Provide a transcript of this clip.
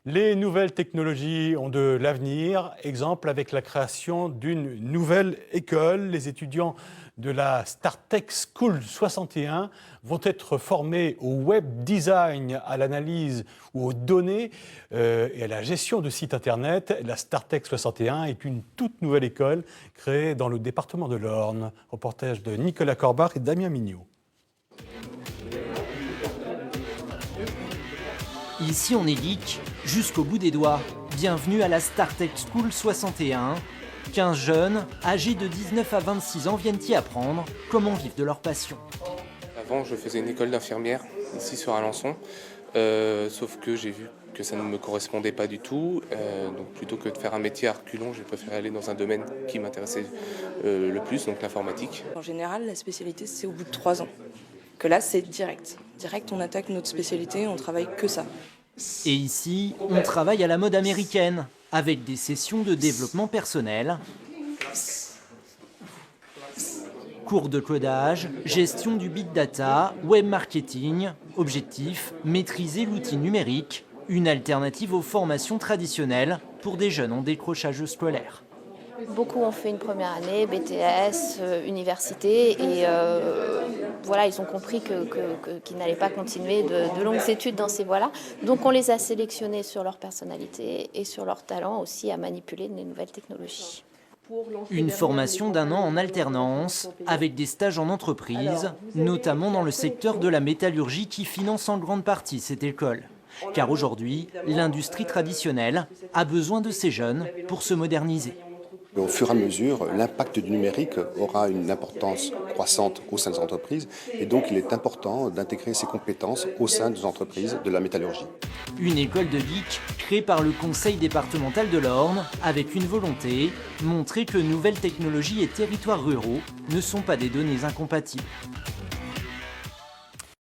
Les nouvelles technologies ont de l'avenir. Exemple avec la création d'une nouvelle école. Les étudiants de la StarTech School 61 vont être formés au web design, à l'analyse ou aux données et à la gestion de sites internet. La StarTech 61 est une toute nouvelle école créée dans le département de l'Orne. Reportage de Nicolas Corbach et Damien Mignot. Ici, on est geek jusqu'au bout des doigts. Bienvenue à la StarTech School 61. 15 jeunes, âgés de 19 à 26 ans, viennent y apprendre comment vivre de leur passion. Avant, je faisais une école d'infirmière ici sur Alençon, sauf que j'ai vu que ça ne me correspondait pas du tout. Donc plutôt que de faire un métier à reculons, j'ai préféré aller dans un domaine qui m'intéressait le plus, donc l'informatique. En général, la spécialité, c'est au bout de 3 ans. Que là, c'est direct. Direct, on attaque notre spécialité, on travaille que ça. Et ici, on travaille à la mode américaine, avec des sessions de développement personnel, cours de codage, gestion du big data, web marketing, objectif, maîtriser l'outil numérique, une alternative aux formations traditionnelles pour des jeunes en décrochage scolaire. Beaucoup ont fait une première année, BTS, université, et voilà, ils ont compris qu'ils n'allaient pas continuer de longues études dans ces voies-là. Donc on les a sélectionnés sur leur personnalité et sur leur talent aussi à manipuler les nouvelles technologies. Une formation d'1 an en alternance, avec des stages en entreprise, notamment dans le secteur de la métallurgie qui finance en grande partie cette école. Car aujourd'hui, l'industrie traditionnelle a besoin de ces jeunes pour se moderniser. Au fur et à mesure, l'impact du numérique aura une importance croissante au sein des entreprises et donc il est important d'intégrer ces compétences au sein des entreprises de la métallurgie. Une école de geek créée par le conseil départemental de l'Orne avec une volonté, montrer que nouvelles technologies et territoires ruraux ne sont pas des données incompatibles.